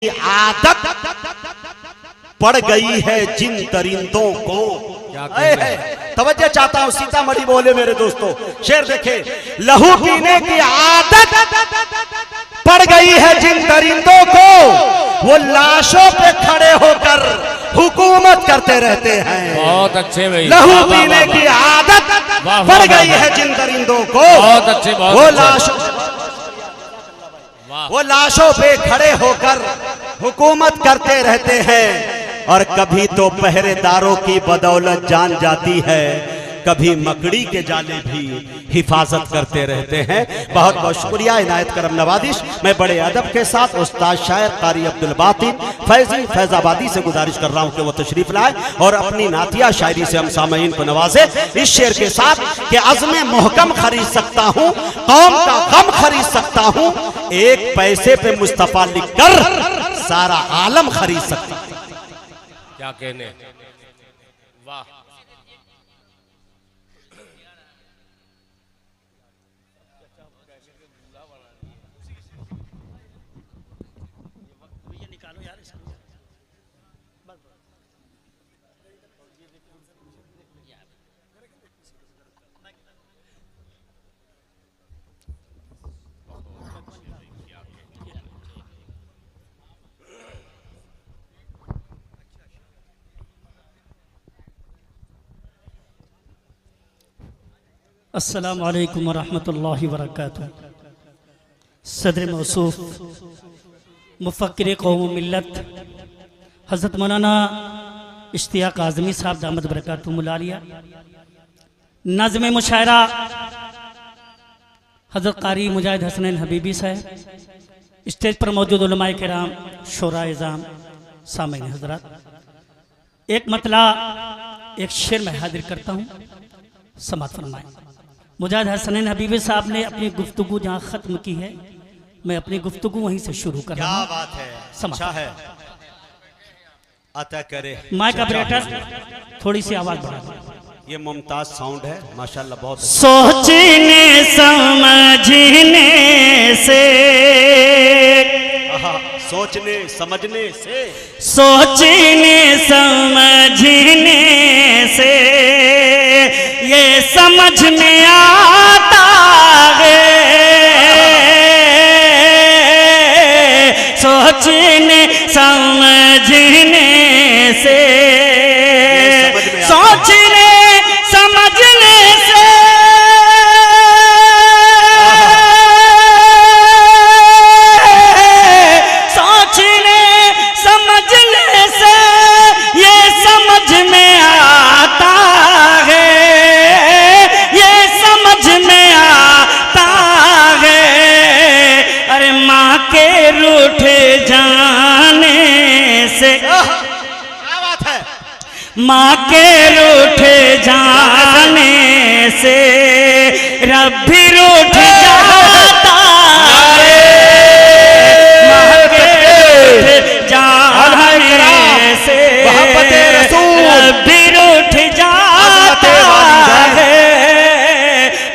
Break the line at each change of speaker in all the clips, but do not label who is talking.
आदत पड़ गई है जिन दरिंदों को। तवज्जो चाहता हूं, सीतामढ़ी बोले मेरे दोस्तों, शेर देखे। लहू पीने की आदत पड़ गई है जिन दरिंदों को, वो लाशों पे खड़े होकर हुकूमत करते रहते हैं।
बहुत अच्छे भाई।
लहू पीने की आदत पड़ गई है जिन दरिंदों को,
बहुत अच्छे,
वो लाशों पे खड़े होकर हुकूमत करते रहते हैं। और कभी तो पहरेदारों की बदौलत जान जाती है, कभी मकड़ी के जाले भी हिफाजत करते रहते हैं। बहुत बहुत शुक्रिया, इनायत करम नवाजिश। मैं बड़े अदब के साथ उस्ताद शायर कारी अब्दुल बातिन फैजी फैजाबादी से गुजारिश कर रहा हूं कि वो तशरीफ लाए और अपनी नातिया शायरी से हम सामईन को नवाजे इस शेर के साथ कि अज़्म मोहकम खरीद सकता हूं, कौम का गम खरीद सकता हूं, एक पैसे पे मुस्तफा लिखकर सारा आलम खरीद सकता हूं।
क्या कहने, वाह।
अस्सलामु अलैकुम वरहमतुल्लाहि वबरकातुहू। सदर मौसूफ मुफ़क्किर कौम मिल्लत हज़रत मौलाना इश्तियाक आज़मी साहब दामद बरकातुहुमुल आलिया, नज़्म मुशायरा हज़रत कारी मुजाहिद हसनैन हबीबी साहब, स्टेज पर मौजूद उलमाए किराम, शोरा इज़ाम, सामईन हज़रात, एक मतला एक शेर में हाजिर करता हूँ, समाअत फरमाएं। मुजाहिद हसनैन हबीबी साहब ने अपनी गुफ्तगू जहाँ ख़त्म की है, मैं अपनी गुफ्तगू वहीं से शुरू कर रहा हूँ।
क्या बात है, अच्छा है। अता करे
माइक ऑपरेटर थोड़ी सी आवाज़ बढ़ा दो।
ये मुमताज साउंड है माशाल्लाह, बहुत अच्छा।
सोचने समझने से,
सोचने समझने से,
सोचने समझने से ये समझ में आता है, सोचने समझने से, सोचने समझने से सोचने समझने से ये समझ में आता है, ये समझ में आता है। अरे माँ के रूठ जाने से, माँ के रूठ जाने से रब भी रूठ जाता है, माँ के रूठ जाने से रब भी रूठ जाता है,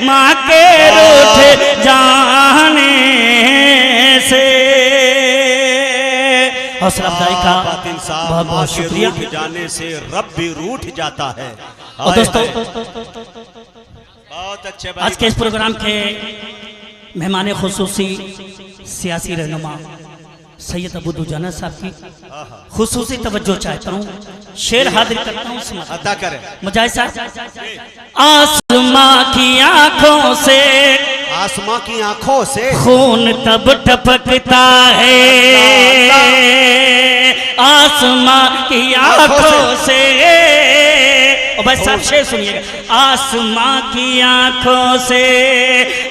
माँ के रूठ जाने से। हौसला अफजाई का बहुत बहुत शुक्रिया।
जाने से रब भी रूठ जाता है।
और दोस्तों,
बहुत अच्छे
आज के इस प्रोग्राम के मेहमान खुसूसी सियासी रहनुमा सैयद अबू दुजाना साहब की खुसूसी तवज्जो चाहता हूँ, शेर हाजिर करता हूँ,
अदा करें।
मुजाहिद साहब। आसमां की आंखों से,
आसमां की आंखों से
खून तब टपकता है, आसमां की आंखों से, और बस सब शेर सुनिएगा। आसमां की आंखों से,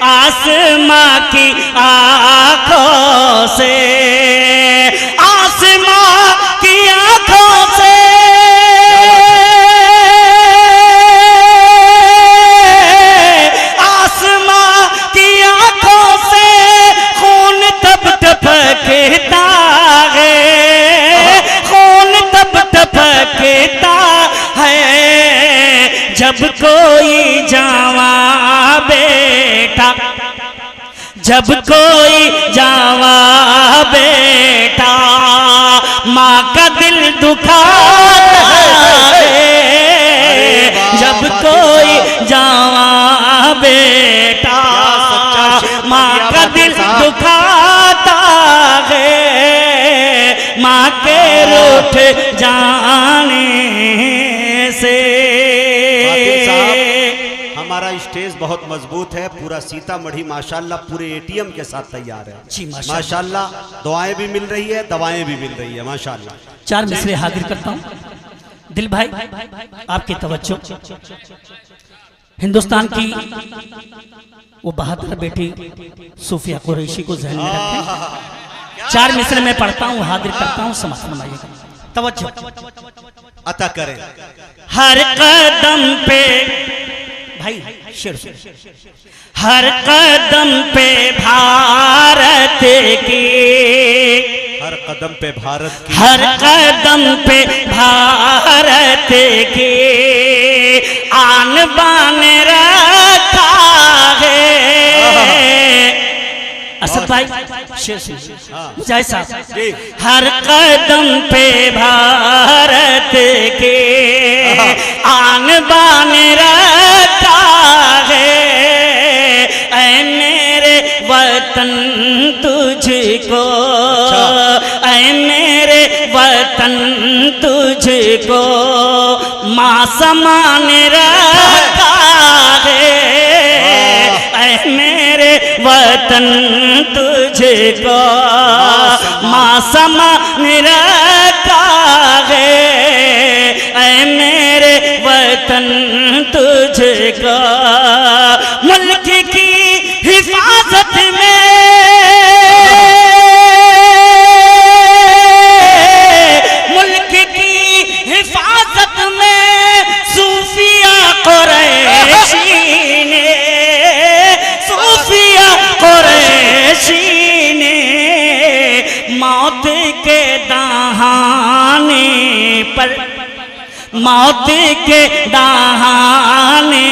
आसमां की आंखों से, आसमां की आंखों से, आसमां की आंखों से खून तब टपकता है, खून तब टपकता है जब कोई जवां बेटा जब कोई जावा बेटा माँ का दिल दुखाता है, जब कोई जावा बेटा माँ का दिल दुखाता है, माँ के रूठ जाने से।
हमारा स्टेज बहुत मजबूत है, पूरा सीतामढ़ी माशाल्लाह पूरे एटीएम के साथ तैयार है
जी
माशाल्लाह। दुआएं भी मिल रही है, दवाएं भी मिल रही है माशाल्लाह।
4 मिसरे हाजिर करता हूँ। दिल भाई आपकी तवज्जो, हिंदुस्तान की वो बहादुर बेटी सूफिया कुरैशी को ज़हन में रखें। 4 मिसरे में पढ़ता हूँ, हाजिर करता हूँ, समझ फरमाइएगा, तवज्जो
अता करें।
हर कदम पे भाई शेर, हर कदम पे भारत की,
हर कदम पे भारत की,
हर कदम पे भारत की आन बान रखा है। असद भाई शेर मुझे साहब, हर कदम पे भारत के आन बान रखा है, ऐ मेरे वतन तुझको, ऐ मेरे वतन तुझको माँ समान रखा है, ऐ मेरे वतन तुझको माँ समान रखा है, ऐ मेरे वतन तुझको मुल्क की हिफाजत में, मुल्क की हिफाजत में सूफिया कुरैशी ने, सूफिया कुरैशी ने मौत के दहाने पर, मौत के दहाने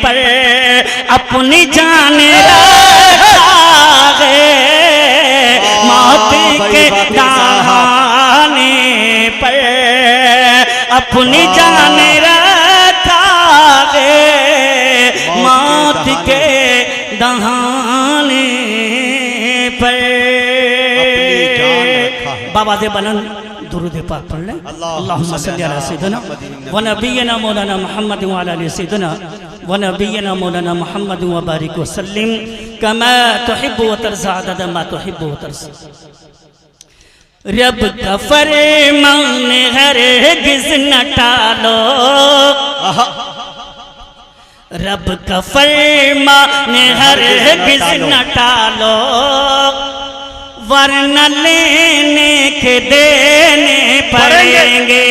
पर अपनी जान रखा है, मौत के दहाने पर अपनी जान रखा है, मौत के दहाने पर। बाबा दे बुलंद दुरूद पाक पढ़ लें। अल्लाहुम्मा सल्ली अला सय्यिदिना व नबिय्यिना मौलाना मुहम्मद व अला आलि सय्यिदिना व नबिय्यिना मौलाना मुहम्मद व बारिक व सल्लिम कमा तुहिब्बु व तर्ज़ा अदद मा तुहिब्बु व तर्ज़ा। रब का फरमान हरगिज़ न टालो, रब का फरमान हरगिज़ न टालो, वरना लेने के देने पड़ेंगे।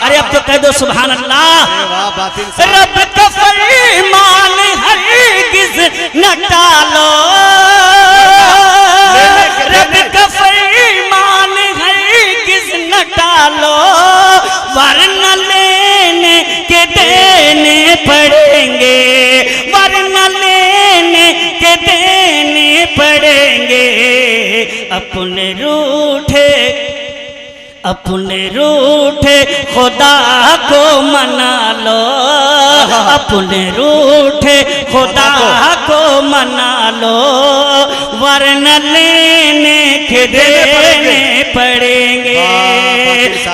अरे अब तो कह दो सुभान अल्लाह। रब का फरमान हरगिज़ न टालो, रब का फरमान हरगिज़ न टालो, वरना लेने के देने पड़ेंगे, वरना लेने के देने पड़ेंगे। अपने रूठे, अपने रूठे खुदा को मना लो, अपने रूठे खुदा को मना लो, वरना लेने के देने पड़ेंगे।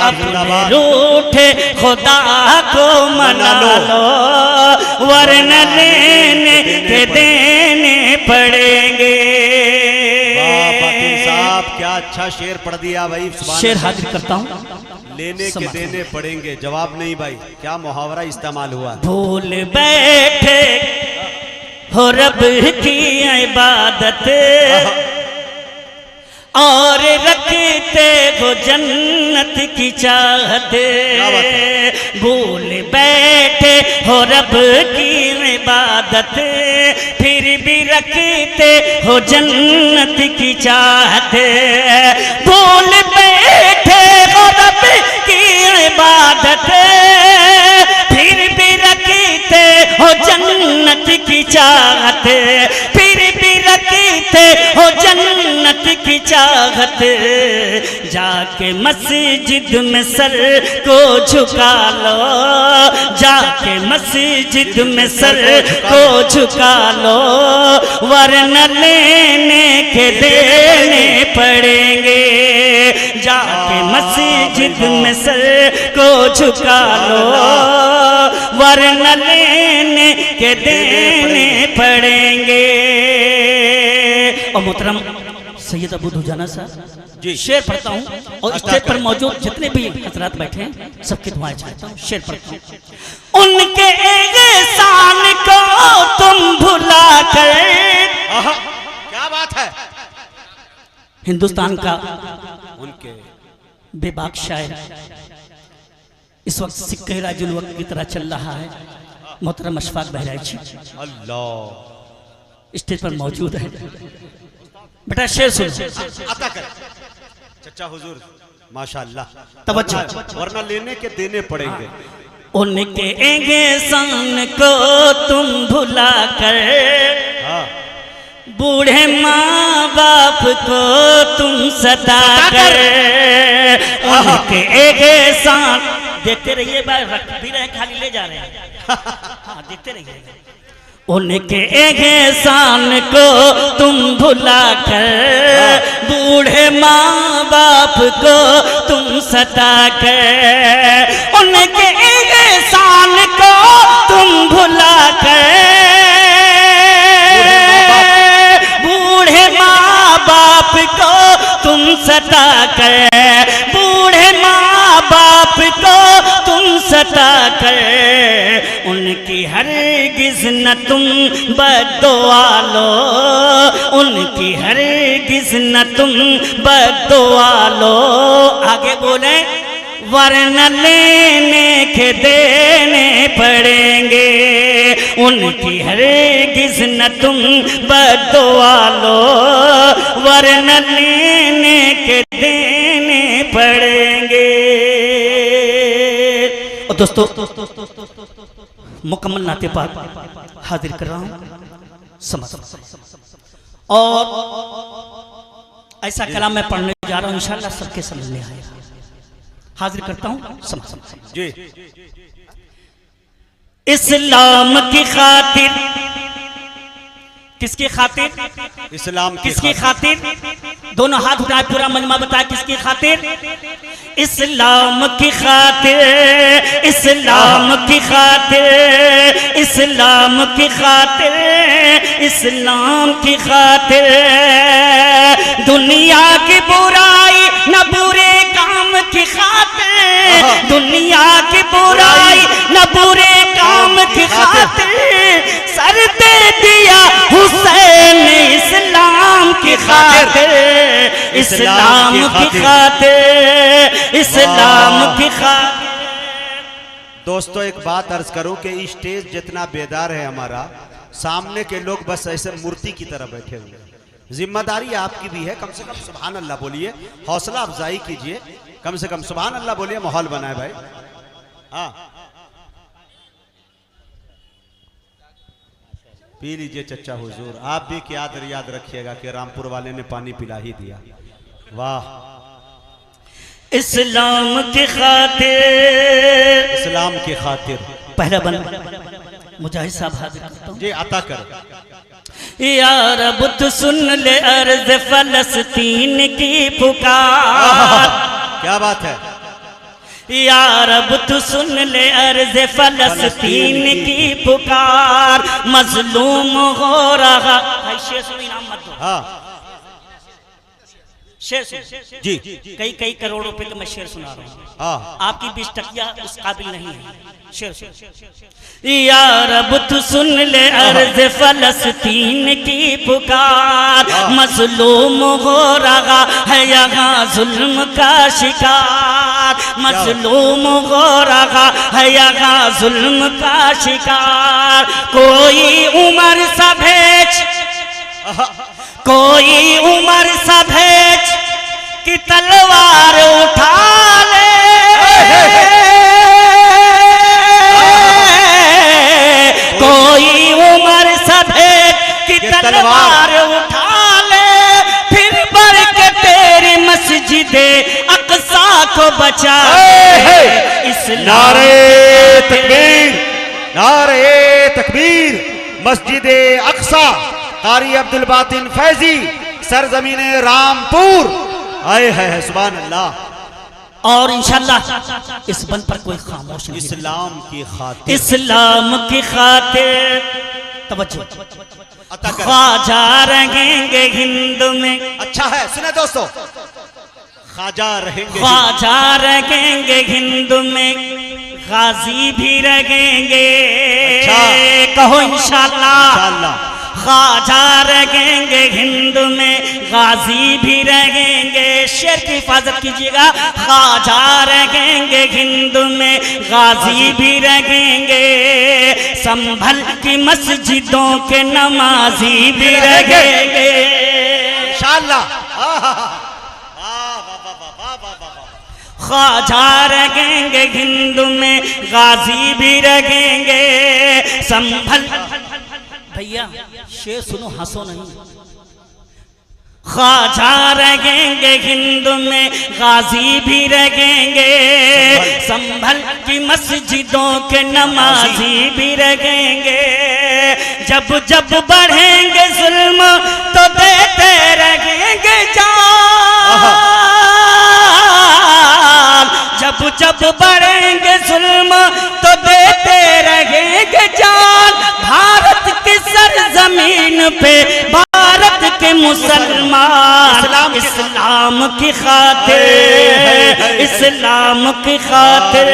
अपने रूठे खुदा को मना लो, वरना लेने के देने पड़ेंगे।
क्या अच्छा शेर पढ़ दिया भाई।
शेर हाजिर करता हूँ।
लेने के देने पड़ेंगे, जवाब नहीं भाई, क्या मुहावरा इस्तेमाल हुआ।
भूल बैठे हो रब की इबादत और रखते हो जन्नत की चाहत, भूल बैठे हो रब की इबादत फिर भी रखते हो जन्नत की चाहत, भूल बैठे हो रब की इबादत फिर भी रखते हो जन्नत की चाहत, फिर भी चाहत, जाके मस्जिद में सर को झुका लो, जाके मस्जिद में सर को झुका लो, वरना लेने के देने पड़ेंगे। जाके मस्जिद में सर को झुका लो, वरना लेने के देने पड़ेंगे। और मोहतरम सैयद अबू दुजाना साहब जी, शेर पढ़ता हूँ और स्टेज पर मौजूद जितने भी हजरात बैठे हैं सबकी दुआएं चाहता हूँ। शेर पढ़ता हूँ। उनके एहसान को तुम भुला कर,
क्या बात है,
हिंदुस्तान का
उनके
बेबाक शायर इस वक्त सिक्के राजुल वक्त की तरह चल रहा है, मोहतरम अशफाक बहराइची
अल्लाह
स्टेज पर मौजूद है। बेटा शेर सुन,
अता कर चचा हुजूर, माशाअल्लाह,
तवज्जो,
वरना लेने के देने पड़ेंगे।
उनके एहसान को तुम भुला कर, बूढ़े माँ बाप को तुम सता कर, उनके एहसान देखते रहिए, रख भी रहे खाली ले जा रहे हैं। हाँ देखते रहिए। उनके एहसान को तुम भुला कर, बूढ़े माँ बाप को तुम सता कर, उनके एहसान को तुम भुला कर, बूढ़े माँ बाप को तुम सता कर, बूढ़े माँ बाप को तुम सता कर, उनकी हरगिज़ न तुम बद्दुआ लो, उनकी हरगिज़ न तुम बद्दुआ लो। आगे बोले, वरना लेने के देने पड़ेंगे, उनकी हरगिज़ न तुम बद्दुआ लो, वरना लेने के देने पड़ेंगे। और दोस्तों मुकम्मल नाते पाक हाजिर कर रहा हूँ, समझ। और ऐसा कलाम मैं पढ़ने जा रहा हूँ, इंशाअल्लाह सबके समझ में आएगा। हाजिर करता हूँ, समझ
जी।
इस्लाम की खातिर, किसकी खातिर?
इस्लाम
किसकी खातिर? दोनों हाथ उठाए, पूरा मजमा बताए किसकी खातिर? इस्लाम की खातिर, इस्लाम की खातिर, इस्लाम की खातिर, इस्लाम की खातिर, दुनिया की बुराई न बुरे काम की खातिर, दुनिया की बुराई न बुरे काम की खातिर, सर दे दिया हुसैन इस्लाम की खातिर, इस्लाम की खातिर, इस्लाम की खातिर।
दोस्तों एक बात अर्ज करूं कि स्टेज जितना बेदार है हमारा, सामने के लोग बस ऐसे मूर्ति की तरह बैठे हुए हैं। जिम्मेदारी आपकी भी है, कम से कम सुभान अल्लाह बोलिए, हौसला अफजाई कीजिए, कम से कम सुभान अल्लाह बोलिए, माहौल बनाए भाई। हाँ पी लीजिए चचा हुजूर, आप भी याद रखिएगा कि रामपुर वाले ने पानी पिला ही दिया। वाह,
इस्लाम की खातिर,
इस्लाम की खातिर।
पहला बन मुजाहिद साहब हाजिर करता हूं
जी, अता कर।
या रब तू सुन ले अर्ज फलस्तीन की पुकार,
क्या बात है।
या रब तू सुन ले अर्ज फलस्तीन की पुकार, मजलूम हो रहा है। शेर सुनो, इनाम मत दो।
हाँ
शेर सुनो
जी,
कई करोड़ रुपए का मैं शेर सुना रहा हूँ,
हाँ
आपकी 20 टकिया उस काबिल नहीं है। शेर सुनो। या रब तू सुन ले अर्ज फलस्तीन की पुकार, मजलूम हो रहा है यहाँ जुल्म का शिकार, मजलूम हो रहा है यहाँ जुल्म का शिकार। कोई उमर सा भेज, कोई उमर सा भेज कि तलवार उठा ले, कोई उमर सा भेज कि तलवार उठा ले, फिर बरकत को बचा इस्लाम।
नारे तकबीर, नारे तकबीर। मस्जिद अक्सा, कारी अब्दुल बातिन फैजी, सरजमीन रामपुर। आए है सुभान अल्लाह।
और इंशाल्लाह इस बन पर कोई खामोश नहीं।
इस्लाम की खातिर,
इस्लाम की खातिर तवज्जो। ख्वाजा रहेंगे हिंद में।
अच्छा है, सुने दोस्तों, ख्वाजा रहेंगे,
ख्वाजा रहेंगे हिंद में, गाजी भी रहेंगे।
अच्छा।
कहो इंशाल्लाह।
इंशाल्लाह।
ख्वाजा रहेंगे हिंद में, गाजी भी रहेंगे। शेर की हिफाजत कीजिएगा। ख्वाजा रहेंगे हिंद में, गाजी भी रहेंगे। संभल की मस्जिदों के नमाजी भी रहेंगे
इंशाल्लाह।
ख्वाजा रहेंगे हिंद में, गाजी भी रहेंगे। संभल, भैया शेर सुनो, हंसो नहीं। ख्वाजा रहेंगे हिंद में, गाजी भी रहेंगे। संभल की मस्जिदों के नमाजी भी रहेंगे। जब जब बढ़ेंगे जुल्म तो देते रहेंगे जान। जब जब बढ़ेंगे जुल्म तो देते रहेंगे जान। भारत की सरजमीन पे भारत के मुसलमान इस्लाम की खातिर, इस्लाम की खातिर,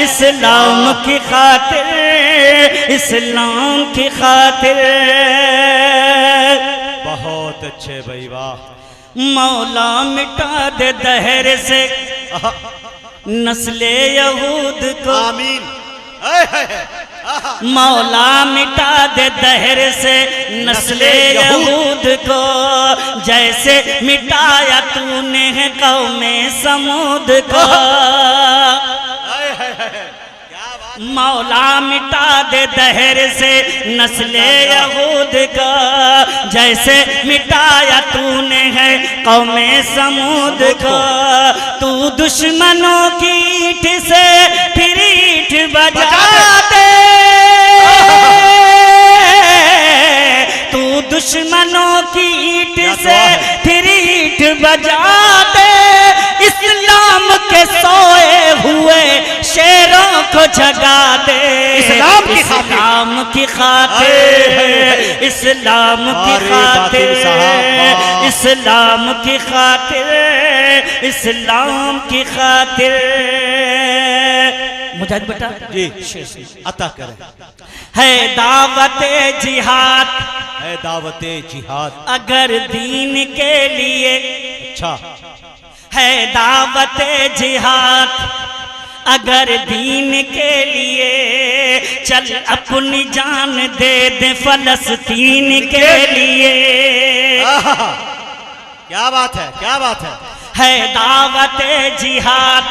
इस्लाम की खातिर, इस्लाम की खातिर।
बहुत अच्छे भाई, वाह।
मौला मिटा दे दहर से नस्ले यहूद को।
आमीन।
मौला मिटा दे दहर से नस्ले यहूद को, जैसे मिटाया तूने है कौमे समूद को। मौला मिटा दे दहर से नस्ले यहूद का, जैसे मिटाया तूने है कौमे समूद का। तू दुश्मनों की ईंट से फिर ईंट बजा दे। तू दुश्मनों की ईंट से फिर ईंट बजा दे। इस्लाम के सोए हुए शेरों को जगा दे। इस्लाम की खातिर, इस्लाम की खातिर, इस्लाम की खातिर, इस्लाम की खातिर। मुजाहिद बेटा
जी अता करें।
है दावते जिहाद,
है दावते जिहाद
अगर दीन के लिए।
अच्छा
है दावते जिहाद अगर दीन के लिए। चल अपनी जान दे दे फलस्तीन के लिए।
क्या बात है, क्या बात है
दावते जिहाद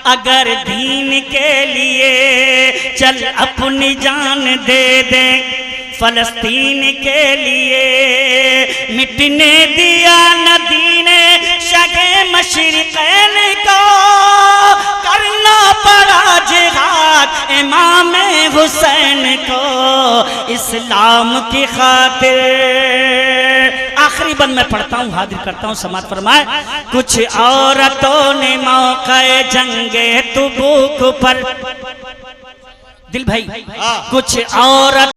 अगर दीन के लिए। चल अपनी जान दे दे फलस्तीन के लिए। मिटने दिया नदी ने शगे मशरिक़ैन को, करना पड़ा जिहाद इमाम हुसैन को इस्लाम की खातिर। आखिरी बंद मैं पढ़ता हूँ, हाजिर करता हूँ, समाअत फरमाए। कुछ औरतों ने मौक़े जंगे तुबूक पर, दिल भाई, कुछ औरत